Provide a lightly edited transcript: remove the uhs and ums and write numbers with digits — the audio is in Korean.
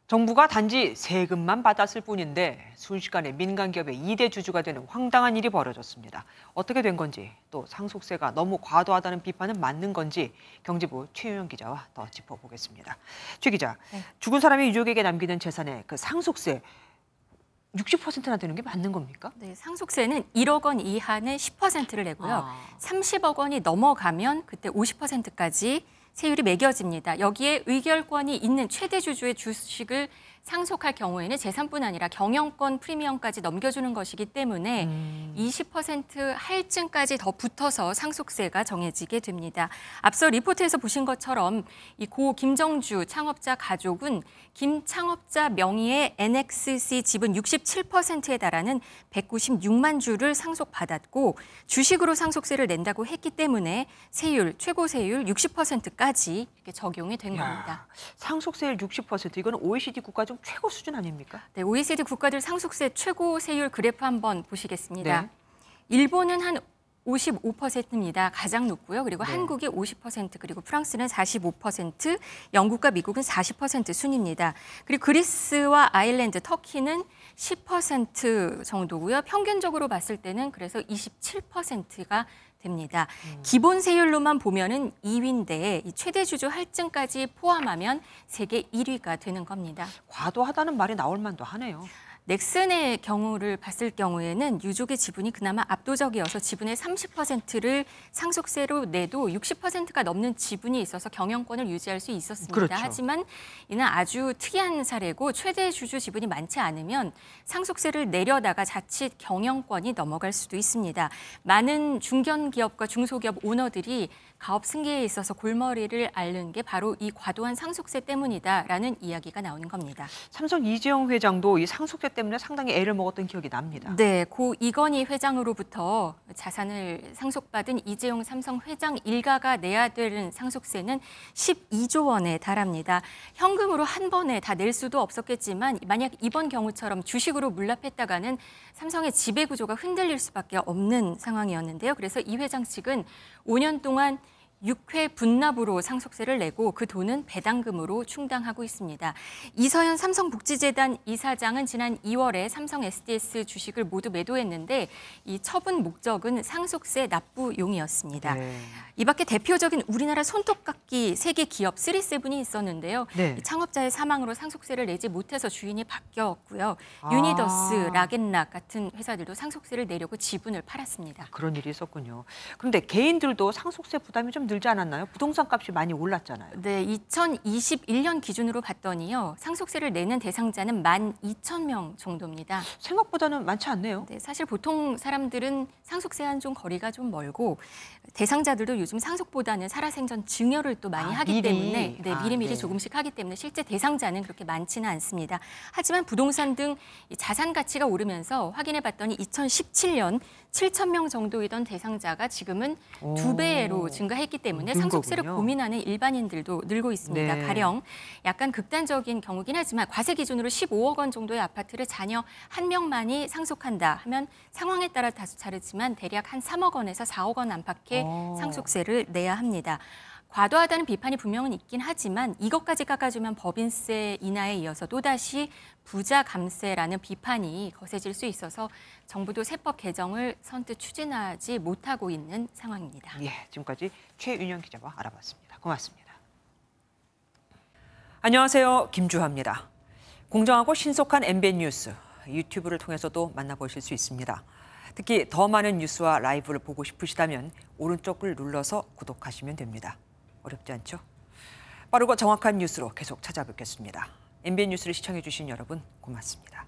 정부가 단지 세금만 받았을 뿐인데 순식간에 민간 기업의 2대 주주가 되는 황당한 일이 벌어졌습니다. 어떻게 된 건지, 또 상속세가 너무 과도하다는 비판은 맞는 건지 경제부 최윤영 기자와 더 짚어보겠습니다. 최 기자, 네. 죽은 사람이 유족에게 남기는 재산의 그 상속세 60%나 되는 게 맞는 겁니까? 네, 상속세는 1억 원 이하는 10%를 내고요. 30억 원이 넘어가면 그때 50%까지 세율이 매겨집니다. 여기에 의결권이 있는 최대 주주의 주식을 상속할 경우에는 재산뿐 아니라 경영권 프리미엄까지 넘겨주는 것이기 때문에 20% 할증까지 더 붙어서 상속세가 정해지게 됩니다. 앞서 리포트에서 보신 것처럼 이 고 김정주 창업자 가족은 김 창업자 명의의 NXC 지분 67%에 달하는 196만 주를 상속받았고 주식으로 상속세를 낸다고 했기 때문에 세율, 최고 세율 60%까지 이렇게 적용이 된 겁니다. 상속세율 60%, 이건 OECD 국가 중 최고 수준 아닙니까? 네, OECD 국가들 상속세 최고 세율 그래프 한번 보시겠습니다. 네. 일본은 한 55%입니다. 가장 높고요. 그리고 네. 한국이 50%, 그리고 프랑스는 45%, 영국과 미국은 40% 순입니다. 그리고 그리스와 아일랜드, 터키는 10% 정도고요. 평균적으로 봤을 때는 그래서 27%가 됩니다. 기본 세율로만 보면은 2위인데 이 최대 주주 할증까지 포함하면 세계 1위가 되는 겁니다. 과도하다는 말이 나올 만도 하네요. 넥슨의 경우를 봤을 경우에는 유족의 지분이 그나마 압도적이어서 지분의 30%를 상속세로 내도 60%가 넘는 지분이 있어서 경영권을 유지할 수 있었습니다. 그렇죠. 하지만 이는 아주 특이한 사례고 최대 주주 지분이 많지 않으면 상속세를 내려다가 자칫 경영권이 넘어갈 수도 있습니다. 많은 중견기업과 중소기업 오너들이 가업 승계에 있어서 골머리를 앓는 게 바로 이 과도한 상속세 때문이다라는 이야기가 나오는 겁니다. 삼성 이재용 회장도 이 상속세 때문에 상당히 애를 먹었던 기억이 납니다. 네, 고 이건희 회장으로부터 자산을 상속받은 이재용 삼성 회장 일가가 내야 되는 상속세는 12조 원에 달합니다. 현금으로 한 번에 다 낼 수도 없었겠지만 만약 이번 경우처럼 주식으로 물납했다가는 삼성의 지배구조가 흔들릴 수밖에 없는 상황이었는데요. 그래서 이 회장 측은 5년 동안 6회 분납으로 상속세를 내고 그 돈은 배당금으로 충당하고 있습니다. 이서연 삼성복지재단 이사장은 지난 2월에 삼성 SDS 주식을 모두 매도했는데 이 처분 목적은 상속세 납부용이었습니다. 네. 이 밖에 대표적인 우리나라 손톱깎이 세계 기업 3세븐이 있었는데요. 네. 이 창업자의 사망으로 상속세를 내지 못해서 주인이 바뀌었고요. 유니더스, 락앤락 같은 회사들도 상속세를 내려고 지분을 팔았습니다. 그런 일이 있었군요. 그런데 개인들도 상속세 부담이 좀 늘지 않았나요? 부동산 값이 많이 올랐잖아요. 네, 2021년 기준으로 봤더니요. 상속세를 내는 대상자는 12,000명 정도입니다. 생각보다는 많지 않네요. 네, 사실 보통 사람들은 상속세와는 좀 거리가 좀 멀고 대상자들도 요즘 상속보다는 살아생전 증여를 또 많이 하기 미리. 때문에 미리미리 네. 조금씩 하기 때문에 실제 대상자는 그렇게 많지는 않습니다. 하지만 부동산 등 자산 가치가 오르면서 확인해 봤더니 2017년 7,000명 정도이던 대상자가 지금은 2배로 증가했기 때문에 는 상속세를 거군요. 고민하는 일반인들도 늘고 있습니다. 네. 가령 약간 극단적인 경우긴 하지만 과세 기준으로 15억 원 정도의 아파트를 자녀 한 명만이 상속한다 하면 상황에 따라 다소 다르지만 대략 한 3억 원에서 4억 원 안팎의 상속세를 내야 합니다. 과도하다는 비판이 분명은 있긴 하지만 이것까지 깎아주면 법인세 인하에 이어서 또다시 부자 감세라는 비판이 거세질 수 있어서 정부도 세법 개정을 선뜻 추진하지 못하고 있는 상황입니다. 예, 지금까지 최윤영 기자와 알아봤습니다. 고맙습니다. 안녕하세요, 김주하입니다. 공정하고 신속한 MBN 뉴스, 유튜브를 통해서도 만나보실 수 있습니다. 특히 더 많은 뉴스와 라이브를 보고 싶으시다면 오른쪽을 눌러서 구독하시면 됩니다. 어렵지 않죠? 빠르고 정확한 뉴스로 계속 찾아뵙겠습니다. MBN 뉴스를 시청해주신 여러분 고맙습니다.